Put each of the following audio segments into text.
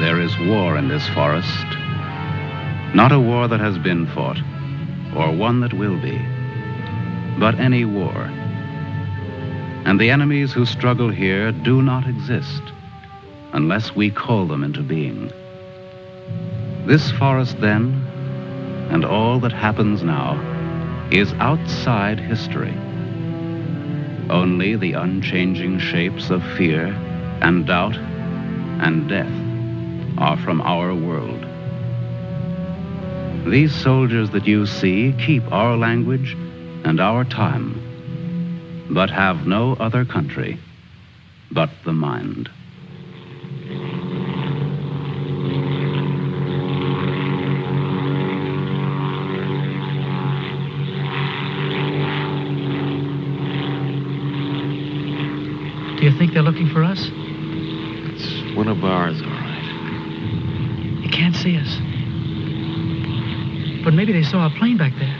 There is war in this forest, not a war that has been fought, or one that will be, but any war. And the enemies who struggle here do not exist unless we call them into being. This forest then, and all that happens now, is outside history. Only the unchanging shapes of fear and doubt and death are from our world. These soldiers that you see keep our language and our time, but have no other country but the mind. Do you think they're looking for us? It's one of ours, all right. They can't see us. But maybe they saw a plane back there.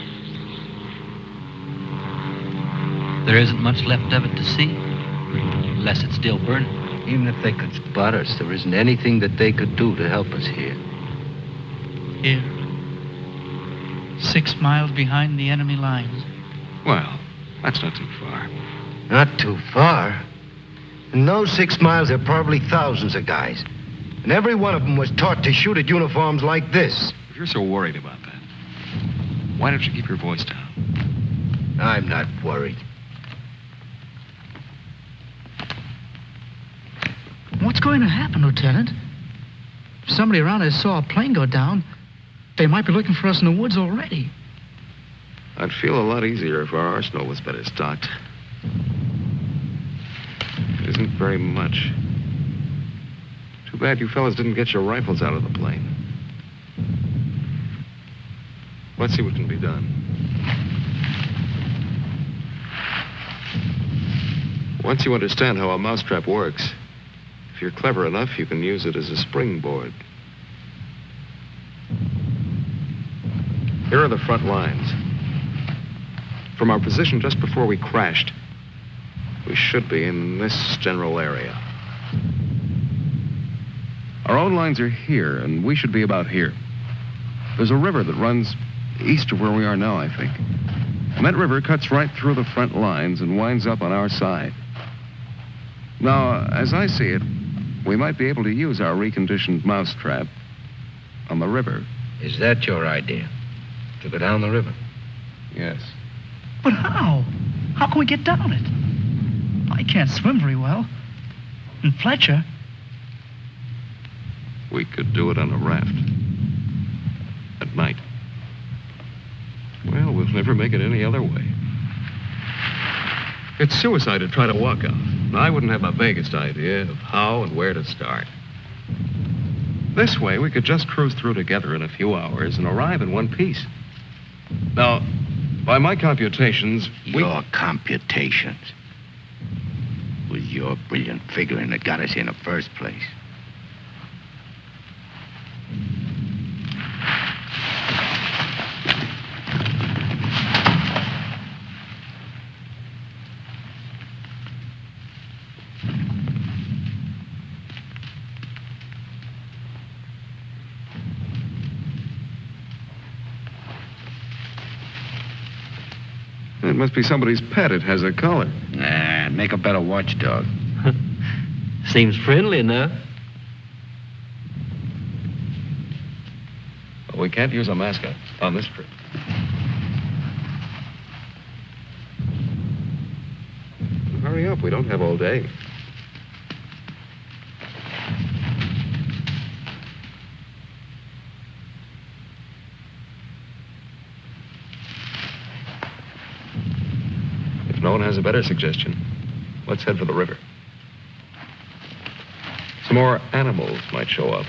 There isn't much left of it to see, unless it's still burning. Even if they could spot us, there isn't anything that they could do to help us here. Here. 6 miles behind the enemy lines. Well, that's not too far. Not too far. In those 6 miles, there are probably thousands of guys. And every one of them was taught to shoot at uniforms like this. If you're so worried about that, why don't you keep your voice down? I'm not worried. What's going to happen, Lieutenant? If somebody around us saw a plane go down, they might be looking for us in the woods already. I'd feel a lot easier if our arsenal was better stocked. It isn't very much. Too bad you fellas didn't get your rifles out of the plane. Let's see what can be done. Once you understand how a mousetrap works, if you're clever enough, you can use it as a springboard. Here are the front lines. From our position just before we crashed, we should be in this general area. Our own lines are here, and we should be about here. There's a river that runs east of where we are now, I think. And that river cuts right through the front lines and winds up on our side. Now, as I see it, we might be able to use our reconditioned mousetrap on the river. Is that your idea? To go down the river? Yes. But how? How can we get down it? I can't swim very well. And Fletcher... We could do it on a raft. At night. Well, we'll never make it any other way. It's suicide to try to walk out. I wouldn't have the vaguest idea of how and where to start. This way, we could just cruise through together in a few hours and arrive in one piece. Now, by my computations, Your computations? It was your brilliant figuring that got us here in the first place. It must be somebody's pet. It has a collar. Nah, make a better watchdog. Seems friendly enough. we can't use a mascot on this trip. Hurry up, we don't have all day. If no one has a better suggestion, let's head for the river. Some more animals might show up.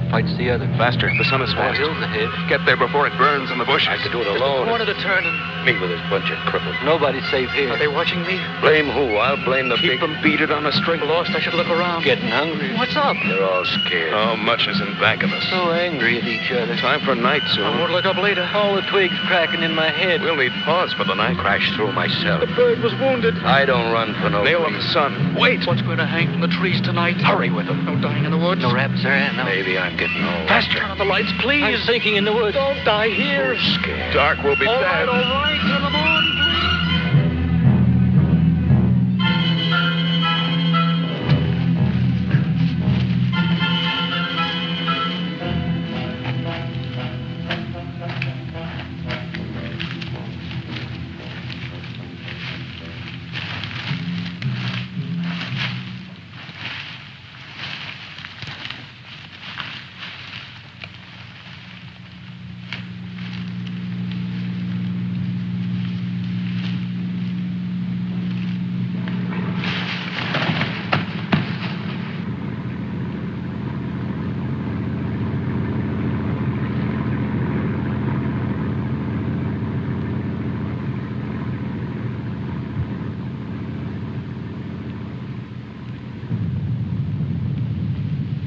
Fights the other. Faster. The sun is fast. Hills ahead. Get there before it burns in the bushes. I could do it alone. Corner to turn and Me with this bunch of cripples. nobody's safe here. Are they watching me? Blame who? I'll blame the Keep big... them beat it on a string. Lost, I should look around. Getting hungry. What's up? They're all scared. Oh, much is in back of us. So angry at each other. Time for night I soon. won't look up later. All the twigs cracking in my head. We'll need pause for the night. Crashed through myself. The bird was wounded. I don't run for no Nail of the reason. sun. Wait! What's going to hang from the trees tonight? Hurry with them. No dying in the woods. No rabbits there, no. Maybe I'm getting old. Faster. Turn on the lights, please. I'm sinking in the woods. Don't die here. Scared. Dark will be All bad. right, all right. Turn them on, please.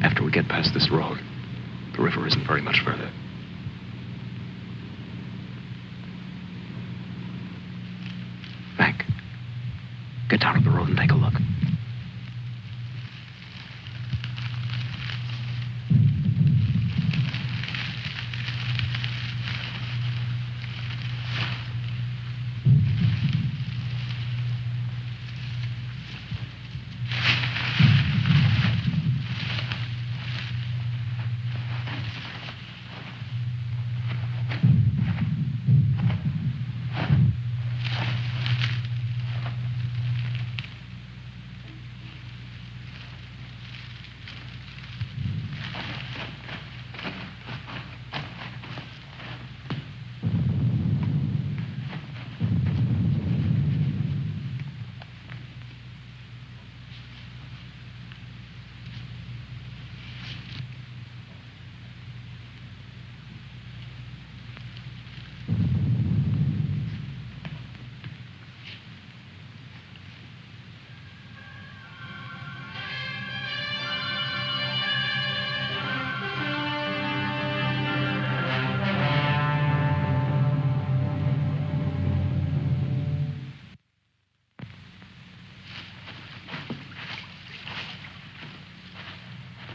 After we get past this road, the river isn't very much further. Hank, get down to the road and take a look.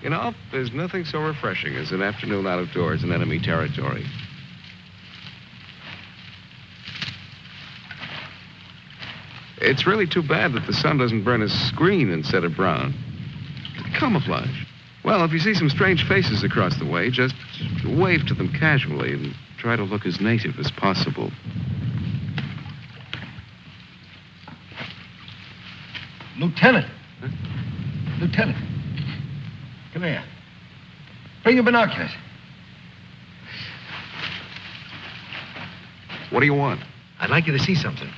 You know, there's nothing so refreshing as an afternoon out of doors in enemy territory. It's really too bad that the sun doesn't burn us green instead of brown. Camouflage. Well, if you see some strange faces across the way, just wave to them casually and try to look as native as possible. Lieutenant. Huh? Lieutenant. Come here. Bring your binoculars. What do you want? I'd like you to see something.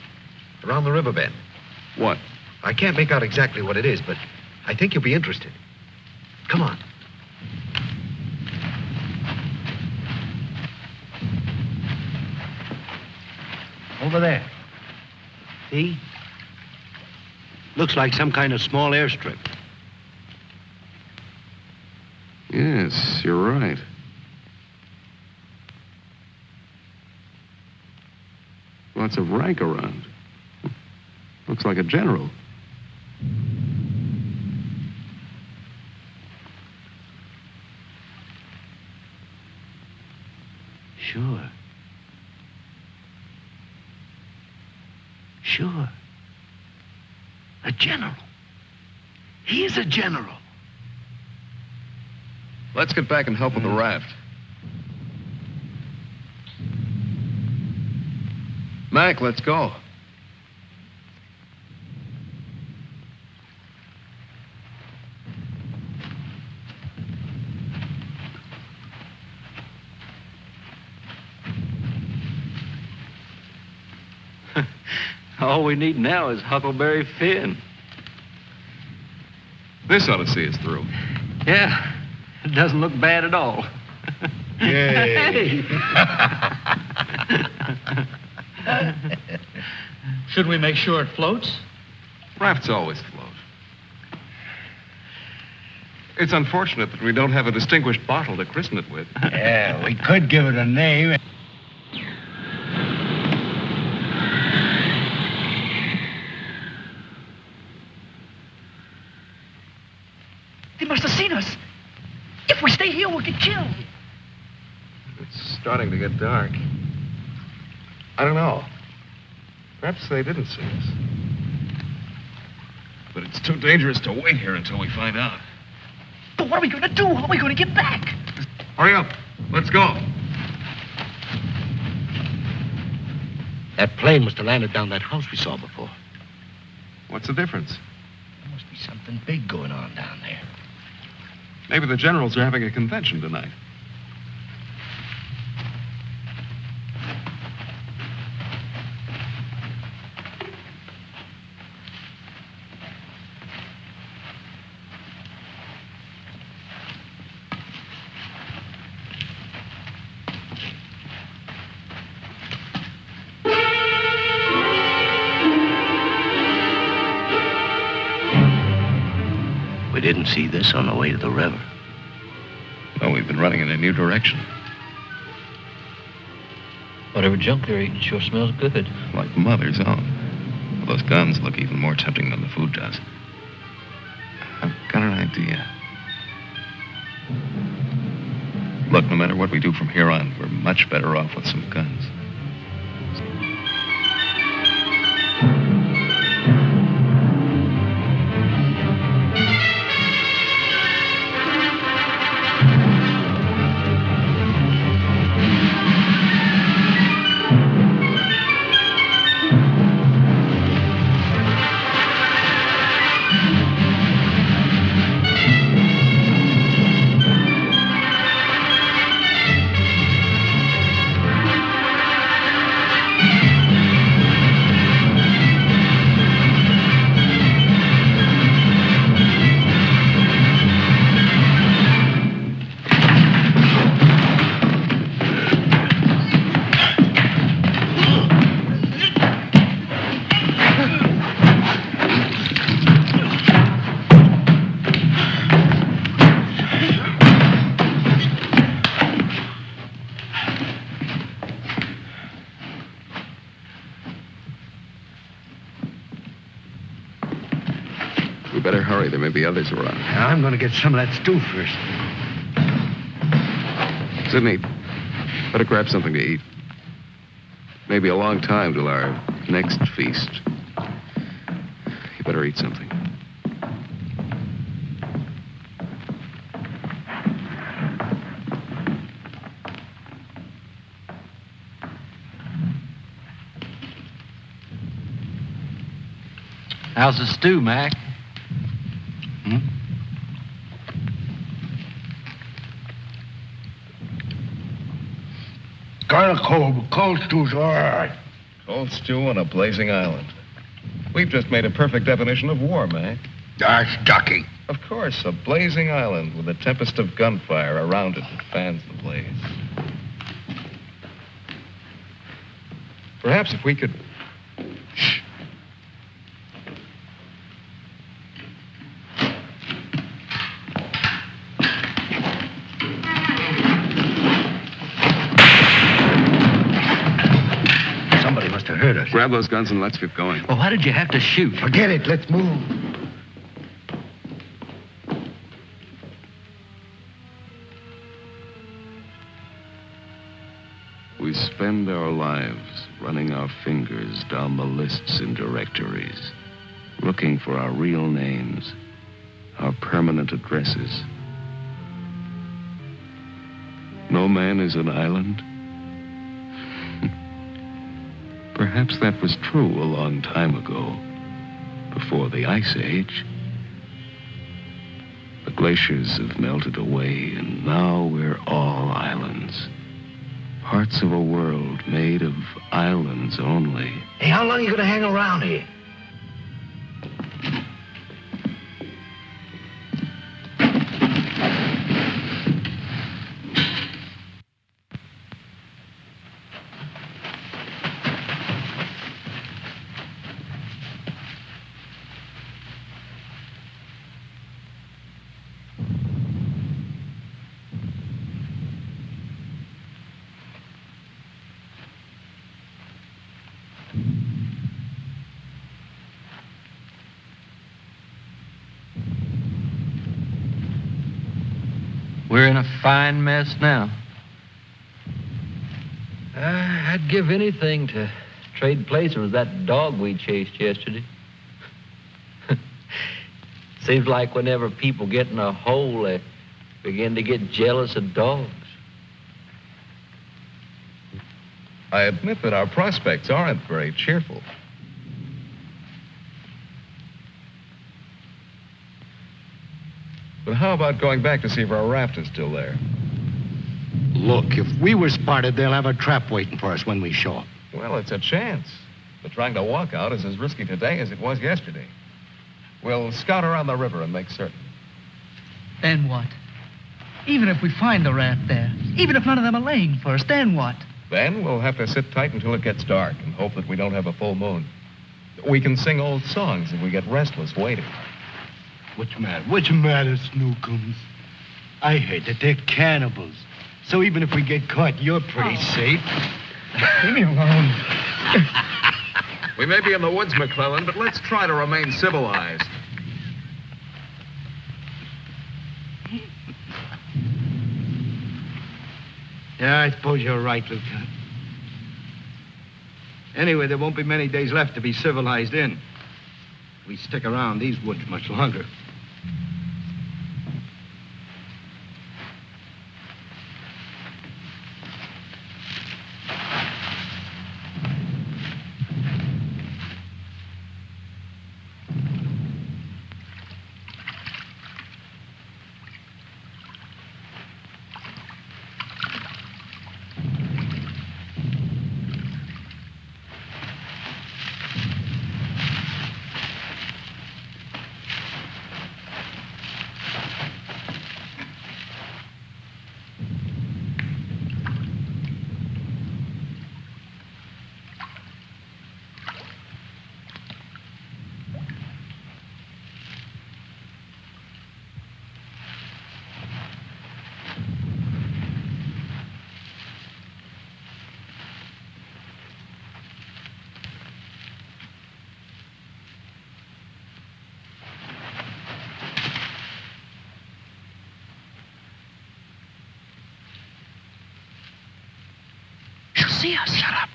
Around the riverbed. What? I can't make out exactly what it is, but I think you'll be interested. Come on. Over there. See? Looks like some kind of small airstrip. Yes, you're right. Lots of rank around. Looks like a general. Sure. Sure. A general. He is a general. Let's get back and help with the raft. Mac, let's go. All we need now is Huckleberry Finn. This ought to see us through. Yeah, it doesn't look bad at all. Yay. Should we make sure it floats? Rafts always float. It's unfortunate that we don't have a distinguished bottle to christen it with. Yeah, we could give it a name. They must have seen us. If we stay here, we'll get killed. It's starting to get dark. I don't know. Perhaps they didn't see us. But it's too dangerous to wait here until we find out. But what are we going to do? How are we going to get back? Hurry up. Let's go. That plane must have landed down that house we saw before. What's the difference? There must be something big going on down there. Maybe the generals are having a convention tonight. We didn't see this on the way to the river. No, we've been running in a new direction. Whatever junk they're eating sure smells good. Like Mother's own. Those guns look even more tempting than the food does. I've got an idea. Look, no matter what we do from here on, we're much better off with some guns. We better hurry. There may be others around. I'm going to get some of that stew first. Sidney, better grab something to eat. Maybe a long time till our next feast. You better eat something. How's the stew, Mac? Kind of cold, but cold stew's all right. Cold stew on a blazing island. We've just made a perfect definition of war, Mac. That's ducky. Of course, a blazing island with a tempest of gunfire around it that fans the blaze. Perhaps if we could... Shh. Somebody must have heard us. Grab those guns and let's get going. Well, why did you have to shoot? Forget it. Let's move. We spend our lives running our fingers down the lists and directories, looking for our real names, our permanent addresses. No man is an island. Perhaps that was true a long time ago, before the Ice Age. The glaciers have melted away, and now we're all islands. Parts of a world made of islands only. Hey, how long are you gonna hang around here? We're in a fine mess now. I'd give anything to trade places with that dog we chased yesterday. Seems like whenever people get in a hole, they begin to get jealous of dogs. I admit that our prospects aren't very cheerful. But how about going back to see if our raft is still there? Look, if we were spotted, they'll have a trap waiting for us when we show up. Well, it's a chance. But trying to walk out is as risky today as it was yesterday. We'll scout around the river and make certain. Then what? Even if we find the raft there, even if none of them are laying for us, then what? Then we'll have to sit tight until it gets dark and hope that we don't have a full moon. We can sing old songs if we get restless waiting. What's the matter? What's the matter, Snookums? I heard that they're cannibals. So even if we get caught, you're pretty safe. Leave me alone. We may be in the woods, McClellan, but let's try to remain civilized. Yeah, I suppose you're right, Lieutenant. Anyway, there won't be many days left to be civilized in. We stick around these woods much longer. See us. Shut up.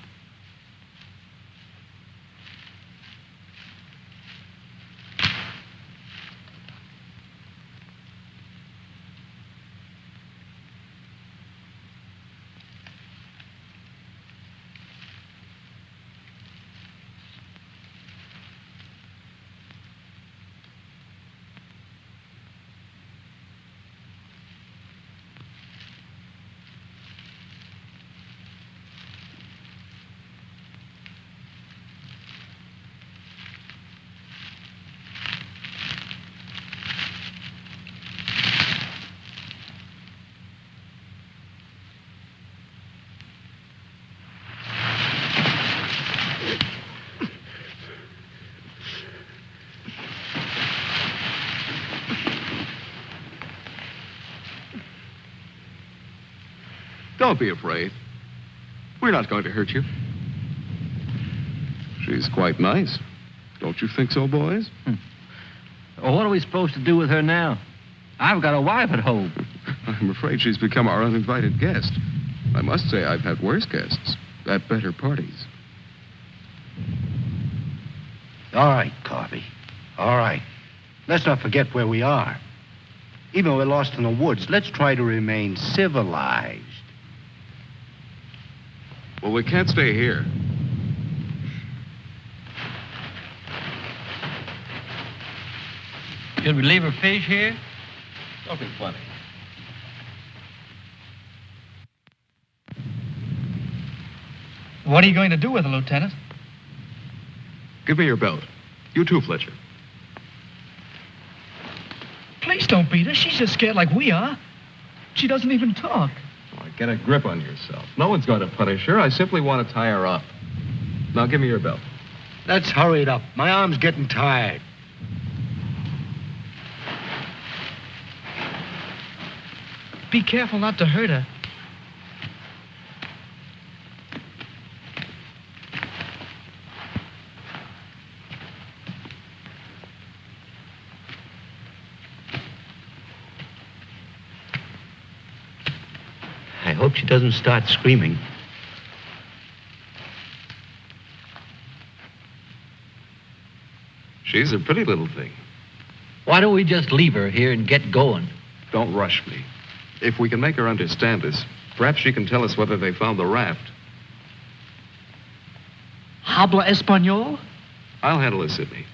Don't be afraid. We're not going to hurt you. She's quite nice. Don't you think so, boys? Well, what are we supposed to do with her now? I've got a wife at home. I'm afraid she's become our uninvited guest. I must say I've had worse guests at better parties. All right, Carvey. All right. Let's not forget where we are. Even though we're lost in the woods, let's try to remain civilized. Well, we can't stay here. Should we leave her fish here? Don't be funny. What are you going to do with her, Lieutenant? Give me your belt. You too, Fletcher. Please don't beat her. She's just scared like we are. She doesn't even talk. Oh, get a grip on yourself. No one's going to punish her. I simply want to tie her up. Now, give me your belt. Let's hurry it up. My arm's getting tired. Be careful not to hurt her. I hope she doesn't start screaming. She's a pretty little thing. Why don't we just leave her here and get going? Don't rush me. If we can make her understand us, perhaps she can tell us whether they found the raft. Habla Espanol? I'll handle it, Sidney.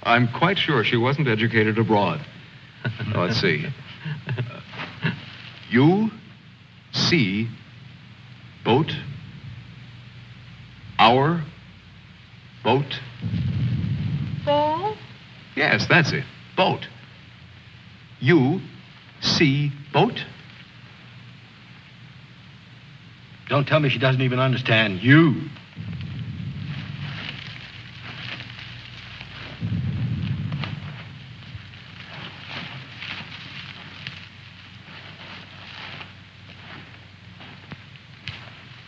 I'm quite sure she wasn't educated abroad. Now, let's see. You see boat, our boat. Ball? Yes, that's it. Boat. You see boat. Don't tell me she doesn't even understand you.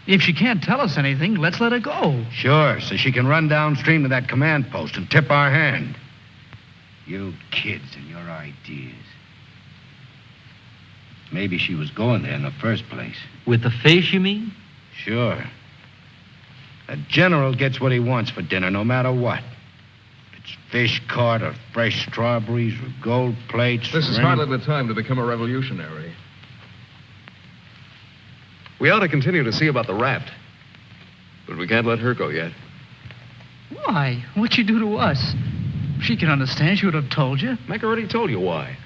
If she can't tell us anything, let's let her go. Sure, so she can run downstream to that command post and tip our hand. You kids and your ideas. Maybe she was going there in the first place. With the fish, you mean? Sure. A general gets what he wants for dinner, no matter what. If it's fish caught or fresh strawberries or gold plates. This is or hardly the time to become a revolutionary. We ought to continue to see about the raft. But we can't let her go yet. Why? What'd you do to us? If she can understand, she would have told you. Mac already told you why.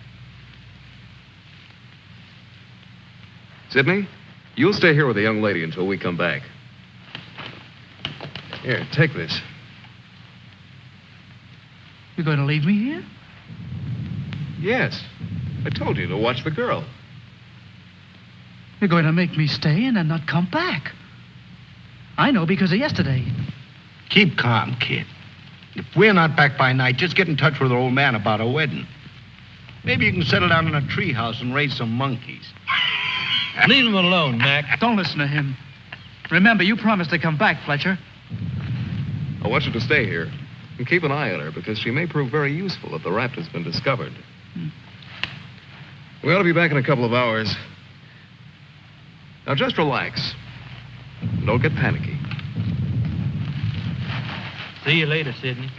Sidney, you'll stay here with the young lady until we come back. Here, take this. You're going to leave me here? Yes. I told you to watch the girl. You're going to make me stay and then not come back. I know because of yesterday. Keep calm, kid. If we're not back by night, just get in touch with our old man about a wedding. Maybe you can settle down in a treehouse and raise some monkeys. Leave him alone, Mac. Don't listen to him. Remember, you promised to come back, Fletcher. I want you to stay here and keep an eye on her because she may prove very useful if the raft has been discovered. We ought to be back in a couple of hours. Now, just relax. Don't get panicky. See you later, Sidney.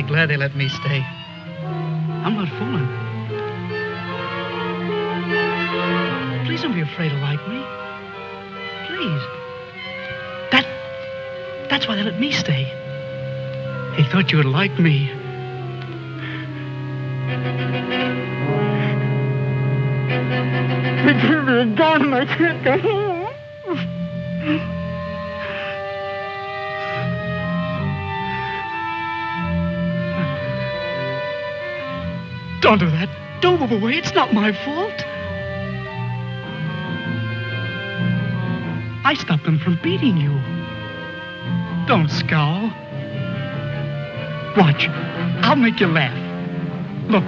Glad they let me stay. I'm not fooling. Please don't be afraid to like me. Please. That's why they let me stay. They thought you would like me. They gave me a gun and I can't go home. Don't do that. Don't move away. It's not my fault. I stopped them from beating you. Don't scowl. Watch. I'll make you laugh. Look,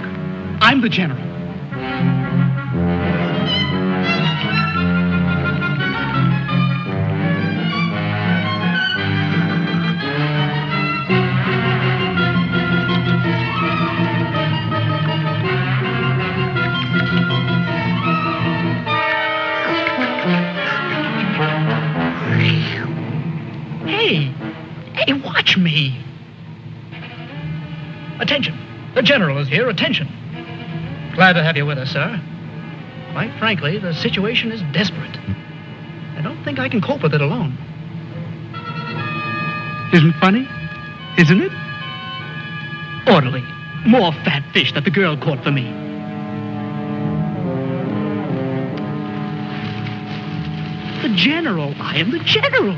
I'm the general. Hey, watch me. Attention. The general is here. Attention. Glad to have you with us, sir. Quite frankly, the situation is desperate. I don't think I can cope with it alone. Isn't funny? Isn't it? Orderly. More fat fish that the girl caught for me. The general. I am the general.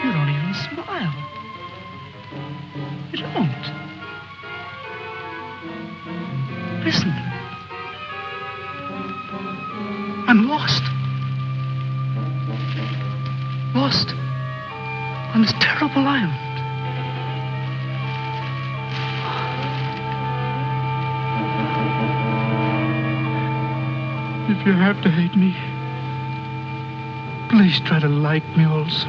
You don't even smile. You don't. Listen. I'm lost. Lost on this terrible island. If you have to hate me, please try to like me also.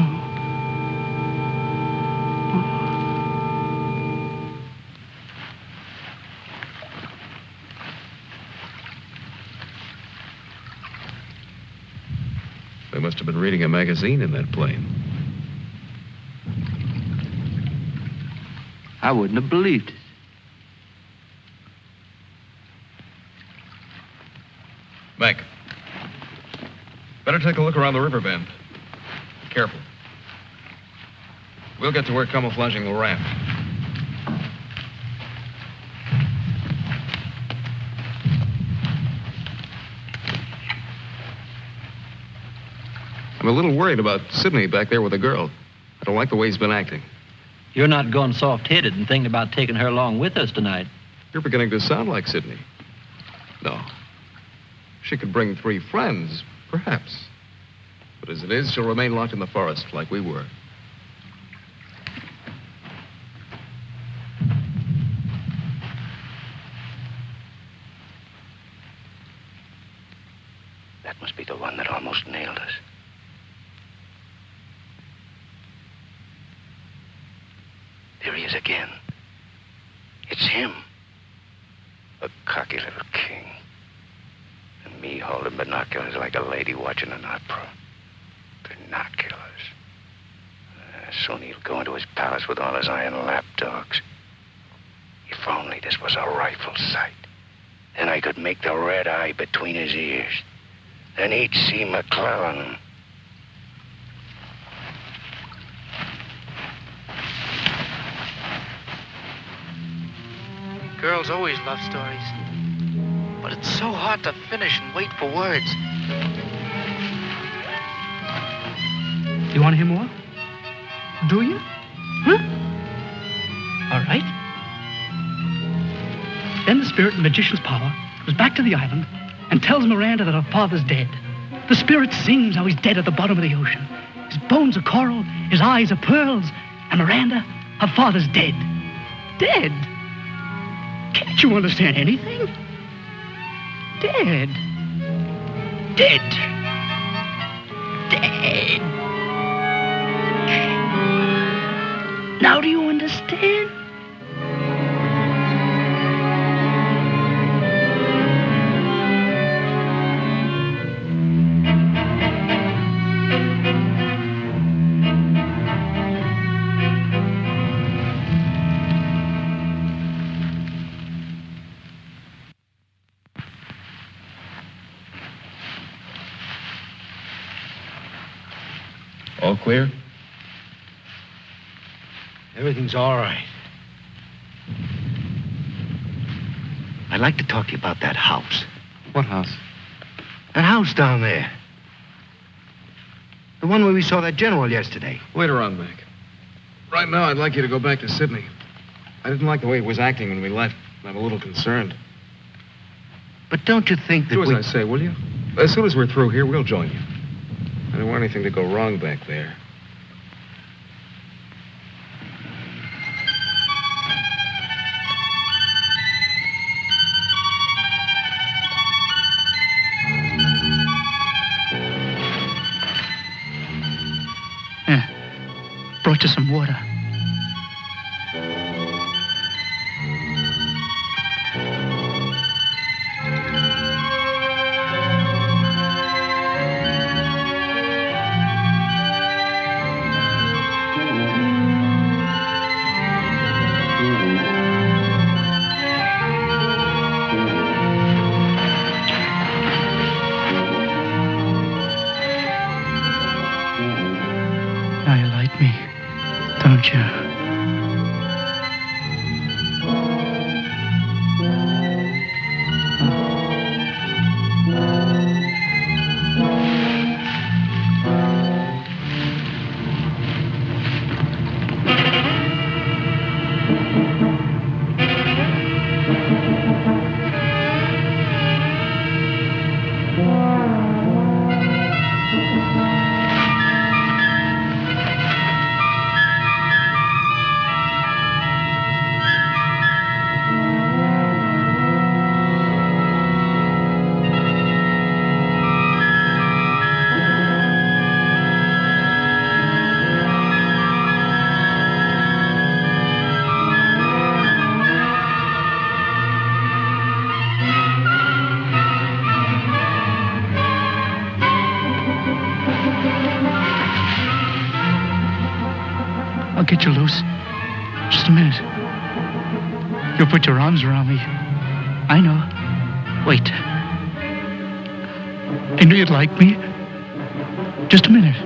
They must have been reading a magazine in that plane. I wouldn't have believed it. Mac, better take a look around the river bend. Be careful. We'll get to work camouflaging the raft. I'm a little worried about Sidney back there with the girl. I don't like the way he's been acting. You're not going soft-headed and thinking about taking her along with us tonight. You're beginning to sound like Sidney. No. She could bring 3 friends, perhaps. But as it is, she'll remain locked in the forest like we were. That must be the one that almost nailed us. There he is again. It's him. A cocky little king. And me holding binoculars like a lady watching an opera. Binoculars. Soon he'll go into his palace with all his iron lapdogs. If only this was a rifle sight. Then I could make the red eye between his ears. Then he'd see McClellan. Girls always love stories. But it's so hard to finish and wait for words. You want to hear more? Do you? Huh? All right. Then the spirit in the magician's power goes back to the island and tells Miranda that her father's dead. The spirit sings how he's dead at the bottom of the ocean. His bones are coral, his eyes are pearls, and Miranda, her father's dead. Dead? Can't you understand anything? Dead. Dead. Dead. Now do you understand? All clear? Everything's all right. I'd like to talk to you about that house. What house? That house down there. The one where we saw that general yesterday. Later on, Mac. Right now, I'd like you to go back to Sydney. I didn't like the way he was acting when we left. I'm a little concerned. But don't you think that Do as I say, will you? As soon as we're through here, we'll join you. I don't want anything to go wrong back there. Brought you some water. Now you like me, don't you? I'll get you loose. Just a minute. You'll put your arms around me. I know. Wait. I knew you'd like me. Just a minute.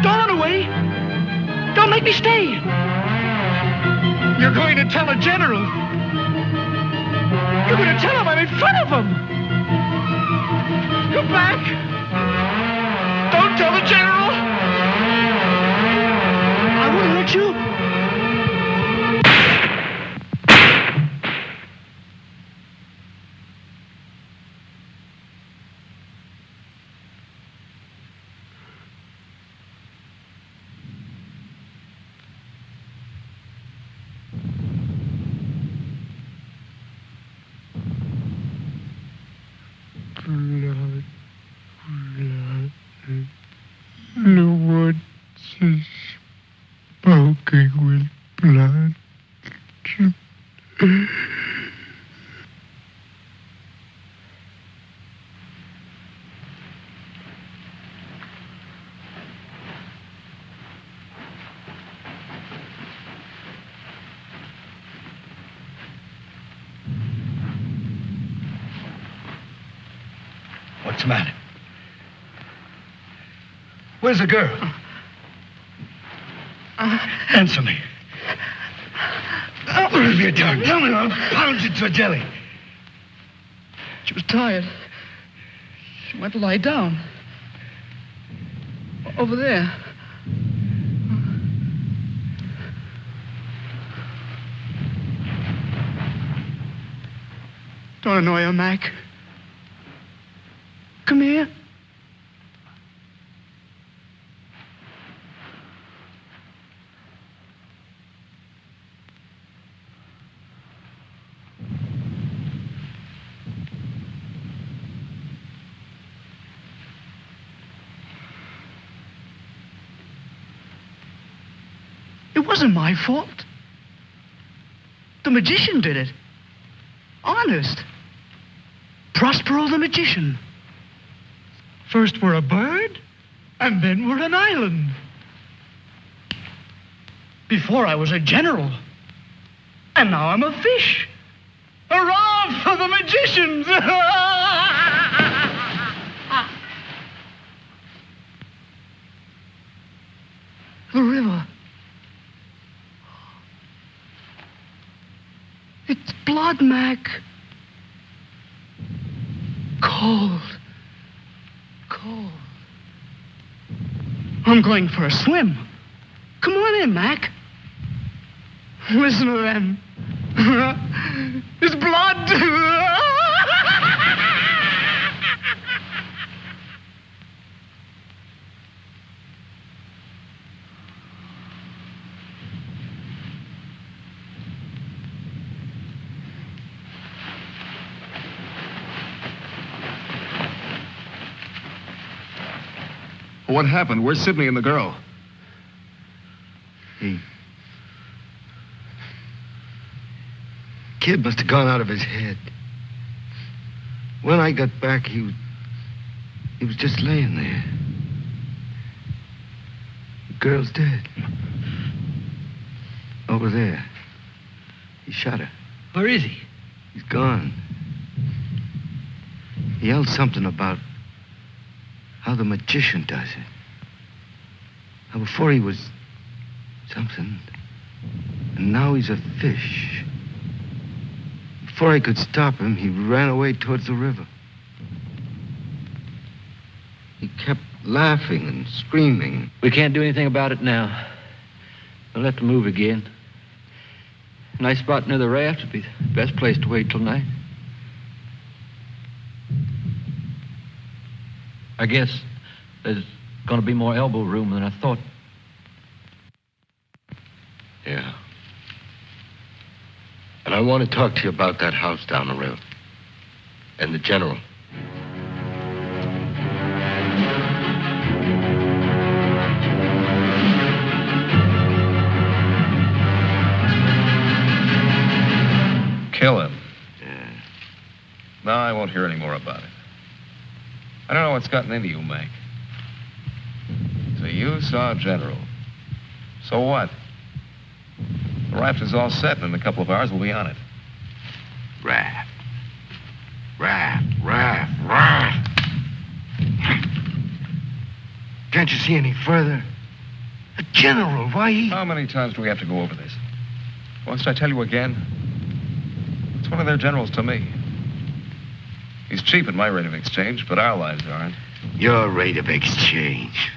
Don't run away. Don't make me stay. You're going to tell a general. You're going to tell him I'm in front of him. Come back. Don't tell the general. I wouldn't hurt you. Blood, the woods is smoking with blood. What's the matter? Where's the girl? Answer me. What have you done? Tell me, or I'll pound you to a jelly. She was tired. She went to lie down. Over there. Don't annoy her, Mac. Come here. It wasn't my fault. The magician did it. Honest. Prospero the magician. First we're a bird, and then we're an island. Before I was a general. And now I'm a fish. Hurrah for the magicians! The river. It's blood, Mac. Cold. Cold. I'm going for a swim. Come on in, Mac. Listen to them. It's blood. What happened? Where's Sidney and the girl? Kid must have gone out of his head. When I got back, he was just laying there. The girl's dead. Over there. He shot her. Where is he? He's gone. He yelled something about how the magician does it. How before he was something, and now he's a fish. Before I could stop him, he ran away towards the river. He kept laughing and screaming. We can't do anything about it now. We'll have to move again. A nice spot near the raft would be the best place to wait till night. I guess there's going to be more elbow room than I thought. Yeah. And I want to talk to you about that house down the river. And the general. Kill him. Yeah. No, I won't hear any more about it. I don't know what's gotten into you, Mac. So you saw General. So what? The raft is all set, and in a couple of hours we'll be on it. Raft. Can't you see any further? A general, why he... How many times do we have to go over this? Must I tell you again? It's one of their generals to me. He's cheap at my rate of exchange, but our lives aren't. Your rate of exchange.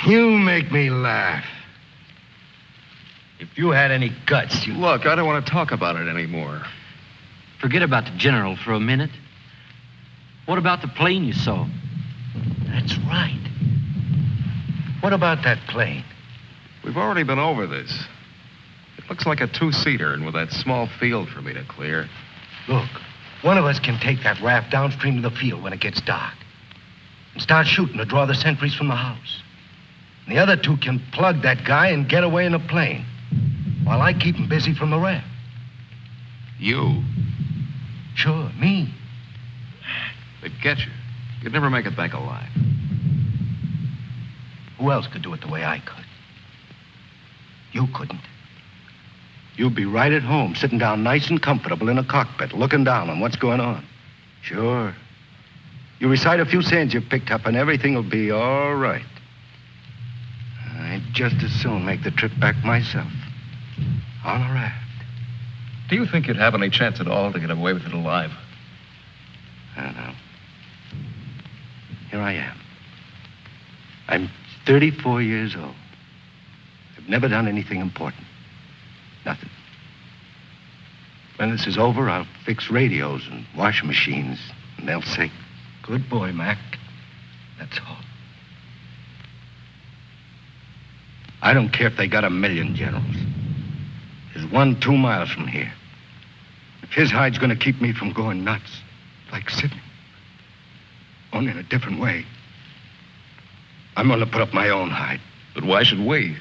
You make me laugh. If you had any guts, you... Look, I don't want to talk about it anymore. Forget about the general for a minute. What about the plane you saw? That's right. What about that plane? We've already been over this. It looks like a two-seater, and with that small field for me to clear. Look, one of us can take that raft downstream to the field when it gets dark and start shooting to draw the sentries from the house. And the other two can plug that guy and get away in a plane while I keep him busy from the raft. You? Sure, me. They'd get you. You'd never make it back alive. Who else could do it the way I could? You couldn't. You'd be right at home, sitting down nice and comfortable in a cockpit, looking down on what's going on. Sure. You recite a few sayings you've picked up, and everything will be all right. I'd just as soon make the trip back myself. On a raft. Do you think you'd have any chance at all to get away with it alive? I don't know. Here I am. I'm 34 years old. I've never done anything important. Nothing. When this is over, I'll fix radios and washing machines, and they'll say, "Good boy, Mac." That's all. I don't care if they got 1,000,000 generals. There's one 2 miles from here. If his hide's gonna keep me from going nuts, like Sidney, only in a different way, I'm gonna put up my own hide. But why should we?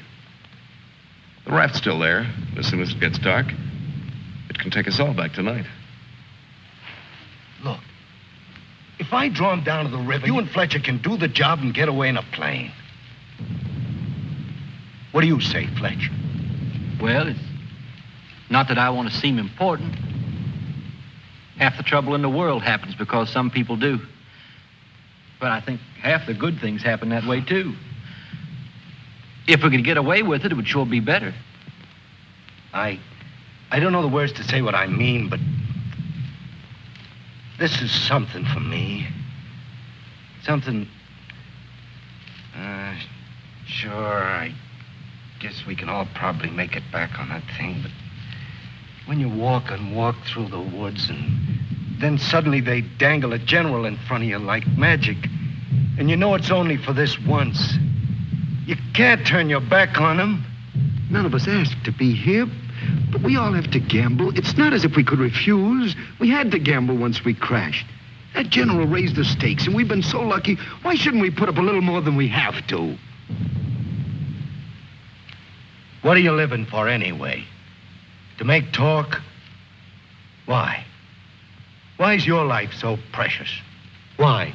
The raft's still there. As soon as it gets dark, it can take us all back tonight. Look, if I draw him down to the river, you and Fletcher can do the job and get away in a plane. What do you say, Fletch? Well, it's not that I want to seem important. Half the trouble in the world happens because some people do. But I think half the good things happen that way, too. If we could get away with it, it would sure be better. I don't know the words to say what I mean, but this is something for me. Something... Sure, I guess we can all probably make it back on that thing, but when you walk through the woods and then suddenly they dangle a general in front of you like magic, and you know it's only for this once. You can't turn your back on him. None of us asked to be here, but we all have to gamble. It's not as if we could refuse. We had to gamble once we crashed. That general raised the stakes, and we've been so lucky. Why shouldn't we put up a little more than we have to? What are you living for anyway? To make talk? Why? Why is your life so precious? Why?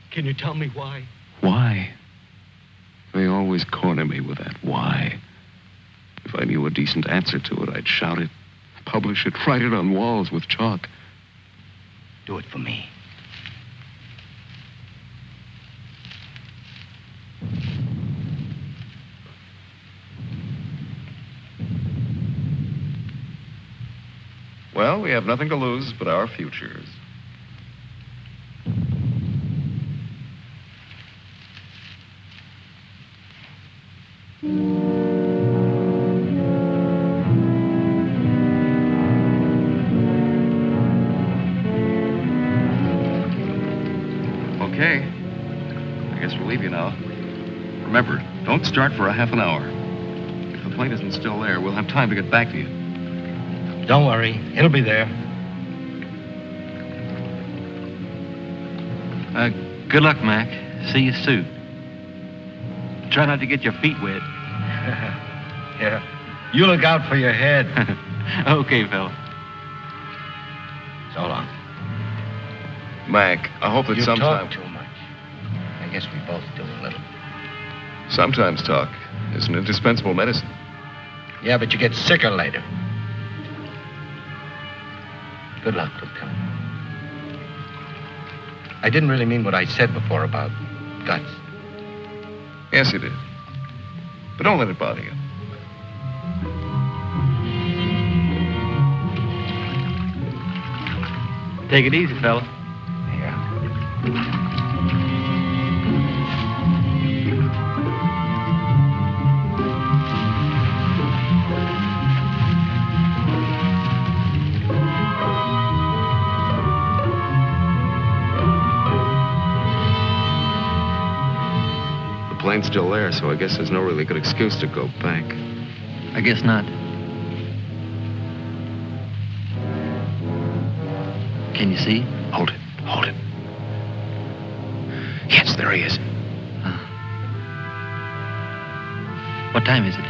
Can you tell me why? Why? They always corner me with that why. If I knew a decent answer to it, I'd shout it, publish it, write it on walls with chalk. Do it for me. Well, we have nothing to lose but our futures. Okay. I guess we'll leave you now. Remember, don't start for a half an hour. If the plane isn't still there, we'll have time to get back to you. Don't worry. It'll be there. Good luck, Mac. See you soon. Try not to get your feet wet. Yeah. You look out for your head. Okay, fella. So long. Mac, I hope that You sometime... talk too much. I guess we both do a little. Sometimes talk is an indispensable medicine. Yeah, but you get sicker later. Good luck, Lieutenant. I didn't really mean what I said before about guts. Yes, you did. But don't let it bother you. Take it easy, fella. Yeah. The plane's still there, so I guess there's no really good excuse to go back. I guess not. Can you see? Hold it. Yes, there he is. What time is it?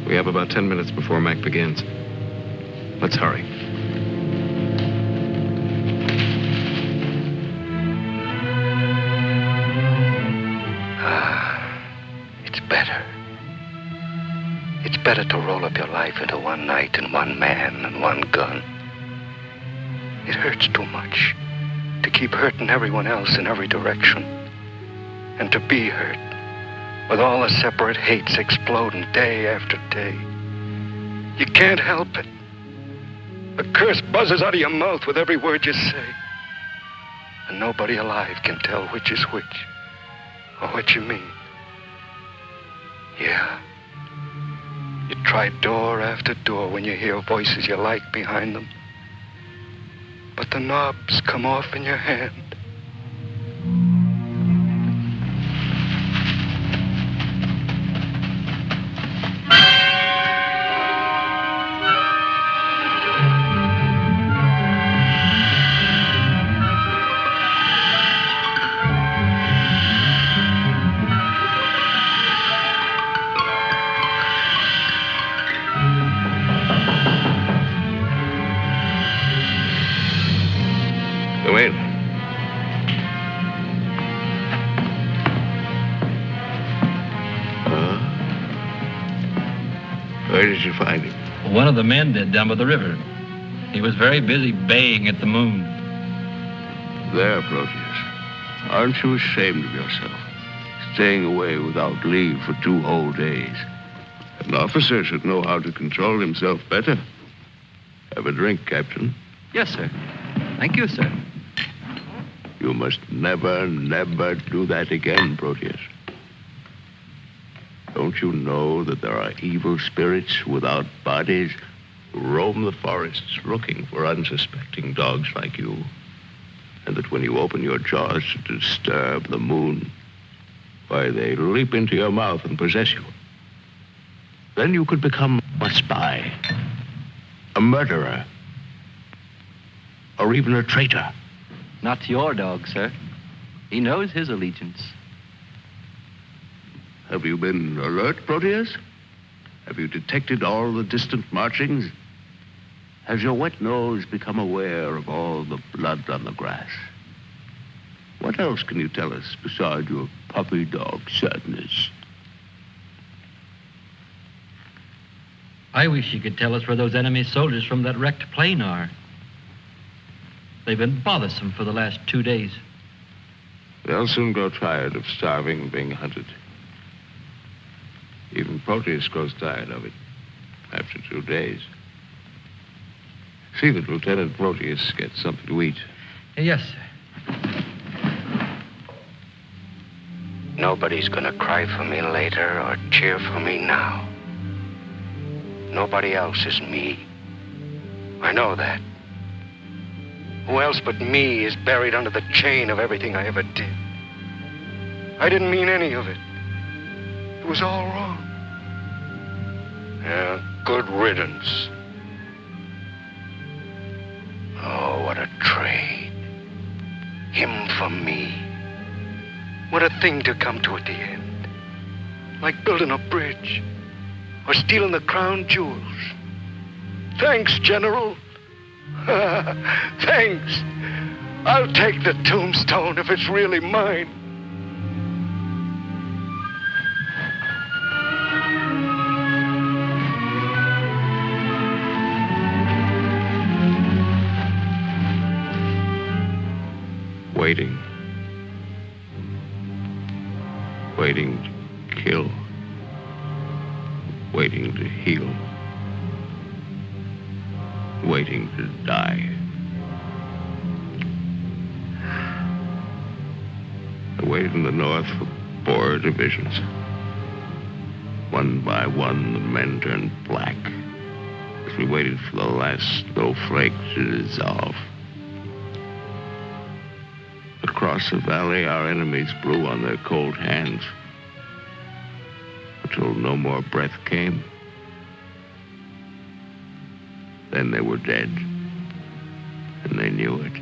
We have about 10 minutes before Mac begins. Let's hurry. It's better. It's better to roll up your life into one night and one man and one gun. It hurts too much to keep hurting everyone else in every direction. And to be hurt with all the separate hates exploding day after day. You can't help it. A curse buzzes out of your mouth with every word you say. And nobody alive can tell which is which or what you mean. Yeah. You try door after door when you hear voices you like behind them. But the knobs come off in your hand. Wait. Where did you find him? One of the men did down by the river. He was very busy baying at the moon. There, Proteus. Aren't you ashamed of yourself? Staying away without leave for 2 whole days. An officer should know how to control himself better. Have a drink, Captain. Yes, sir. Thank you, sir. You must never, never do that again, Proteus. Don't you know that there are evil spirits without bodies who roam the forests looking for unsuspecting dogs like you? And that when you open your jaws to disturb the moon, why, they leap into your mouth and possess you. Then you could become a spy, a murderer, or even a traitor. Not to your dog, sir. He knows his allegiance. Have you been alert, Proteus? Have you detected all the distant marchings? Has your wet nose become aware of all the blood on the grass? What else can you tell us besides your puppy dog sadness? I wish you could tell us where those enemy soldiers from that wrecked plane are. They've been bothersome for the last 2 days. They'll soon grow tired of starving and being hunted. Even Proteus grows tired of it after 2 days. See that Lieutenant Proteus gets something to eat. Yes, sir. Nobody's gonna cry for me later or cheer for me now. Nobody else is me. I know that. Who else but me is buried under the chain of everything I ever did? I didn't mean any of it. It was all wrong. Yeah, good riddance. Oh, what a trade. Him for me. What a thing to come to at the end. Like building a bridge or stealing the crown jewels. Thanks, General. Thanks. I'll take the tombstone if it's really mine. Waiting. Waiting to kill. Waiting to heal. Waiting to die. I waited in the north for 4 divisions. One by one, the men turned black as we waited for the last snowflake to dissolve. Across the valley, our enemies blew on their cold hands until no more breath came. Then they were dead, and they knew it.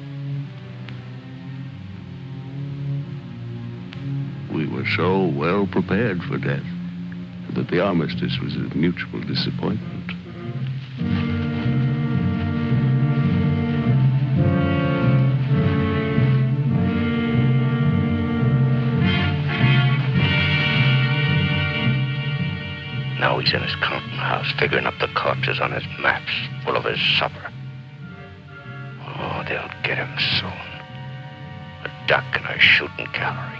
We were so well prepared for death that the armistice was a mutual disappointment. Now he's in his counting house, figuring up the corpses on his maps, full of his supper. Oh, they'll get him soon. A duck in a shooting gallery.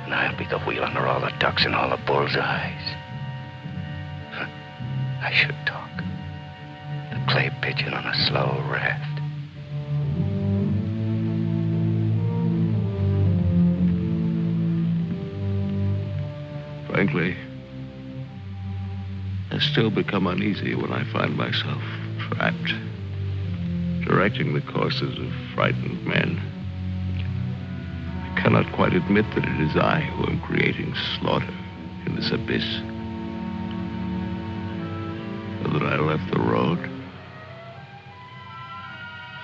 And I'll be the wheel under all the ducks and all the bull's eyes. I should talk. The clay pigeon on a slow raft. Frankly, I still become uneasy when I find myself trapped, directing the courses of frightened men. I cannot quite admit that it is I who am creating slaughter in this abyss. So that I left the road.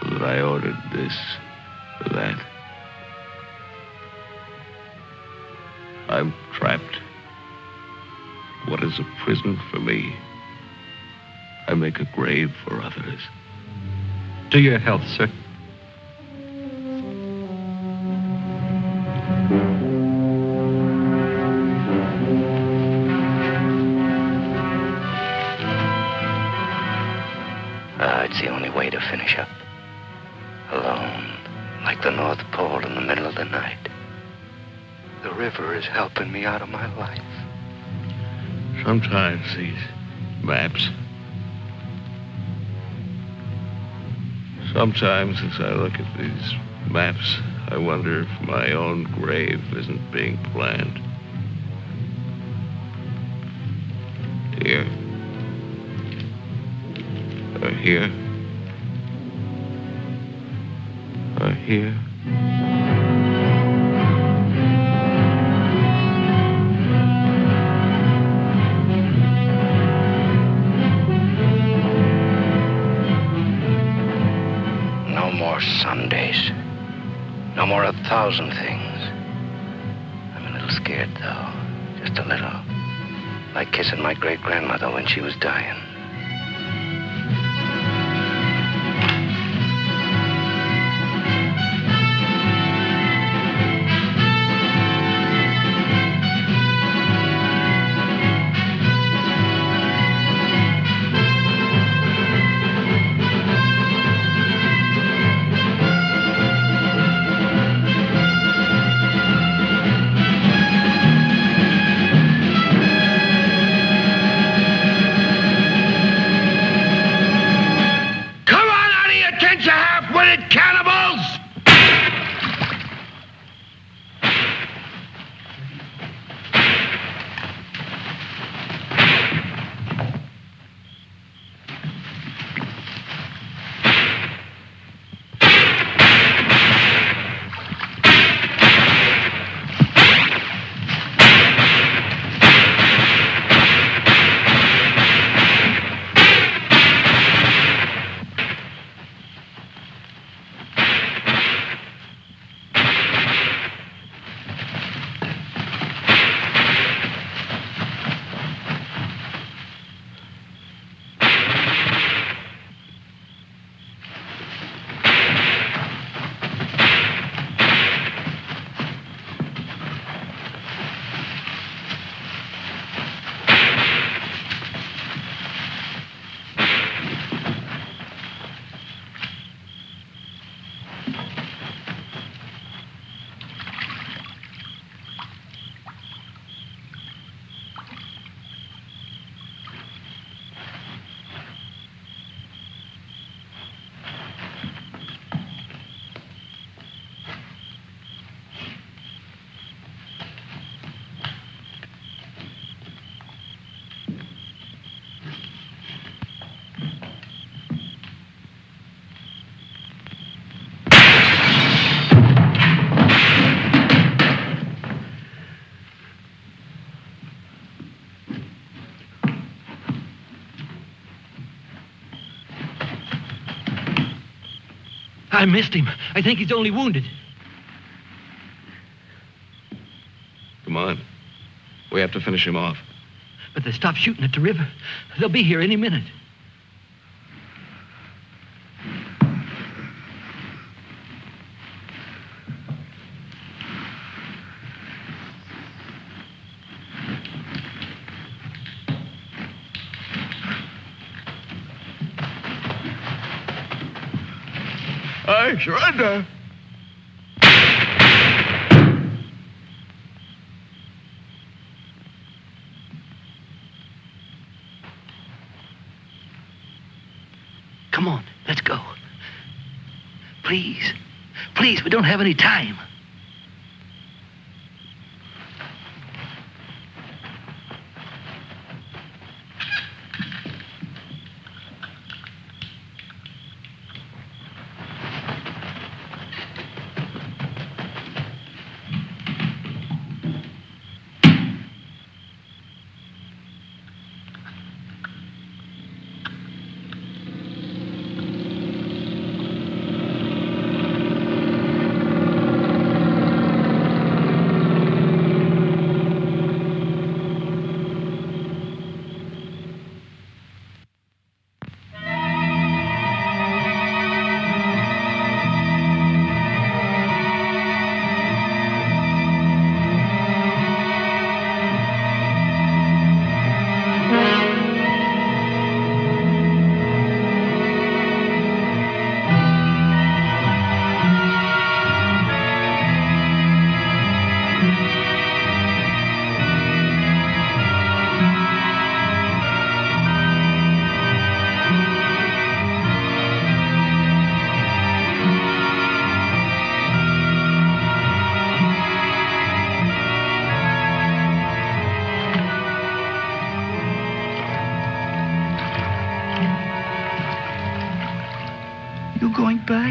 So that I ordered this or that. I'm trapped. What is a prison for me? I make a grave for others. To your health, sir. the night. The river is helping me out of my life. Sometimes these maps. Sometimes as I look at these maps, I wonder if my own grave isn't being planned. Here. Or here. Or here. Sundays. No more 1,000 things. I'm a little scared, though. Just a little. Like kissing my great-grandmother when she was dying. I missed him. I think he's only wounded. Come on. We have to finish him off. But they stopped shooting at the river. They'll be here any minute. I surrender. Come on, let's go. Please, please, we don't have any time.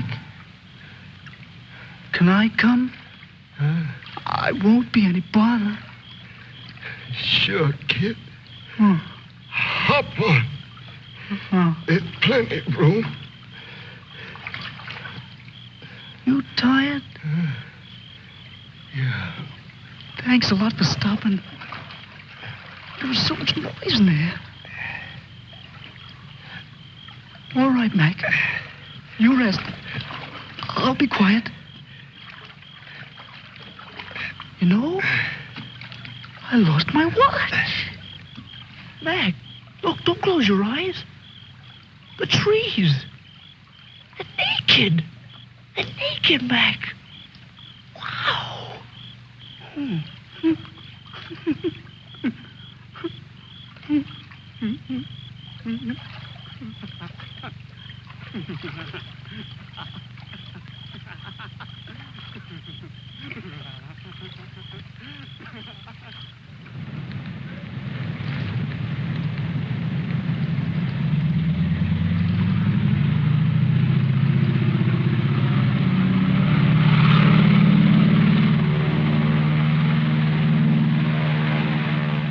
Mac? Can I come? I won't be any bother. Sure, kid. Hmm. Hop on. There's plenty of room. You tired? Yeah. Thanks a lot for stopping. There was so much noise in there. All right, Mac. You rest. I'll be quiet. You know, I lost my watch. Mac, look, don't close your eyes. The trees. They're naked. They're naked, Mac. Wow.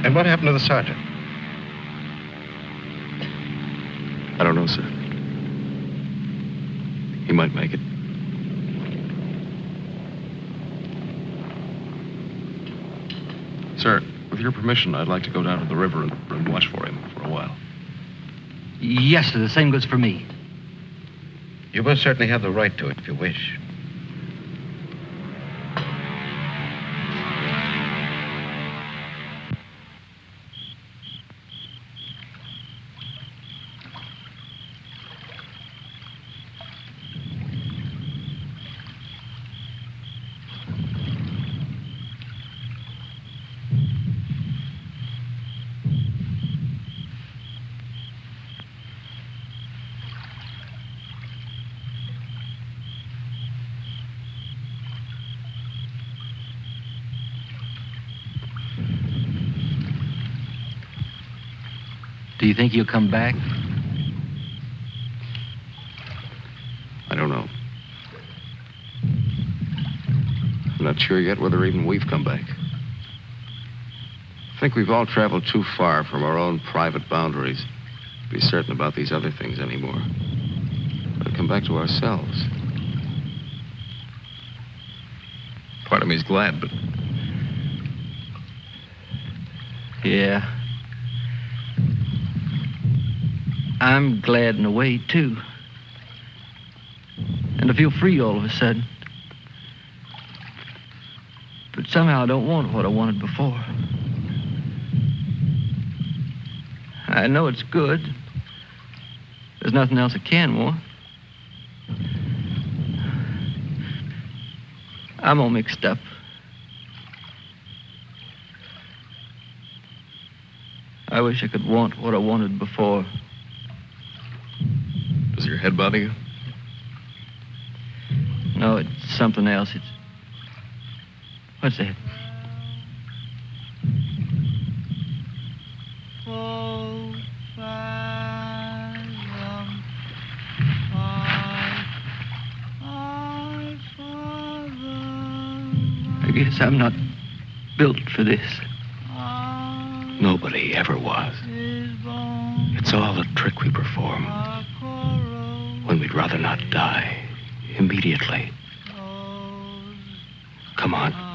And what happened to the sergeant? I don't know, sir. He might make it. Sir, with your permission, I'd like to go down to the river and watch for him for a while. Yes, sir. The same goes for me. You most certainly have the right to it if you wish. Do you think he'll come back? I don't know. I'm not sure yet whether even we've come back. I think we've all traveled too far from our own private boundaries to be certain about these other things anymore. We'll come back to ourselves. Part of me's glad, but... Yeah. I'm glad in a way, too. And I feel free all of a sudden. But somehow I don't want what I wanted before. I know it's good. There's nothing else I can want. I'm all mixed up. I wish I could want what I wanted before. Does your head bother you? No, it's something else. It's... What's that? I guess I'm not built for this. Nobody ever was. It's all a trick we perform when we'd rather not die immediately. Come on.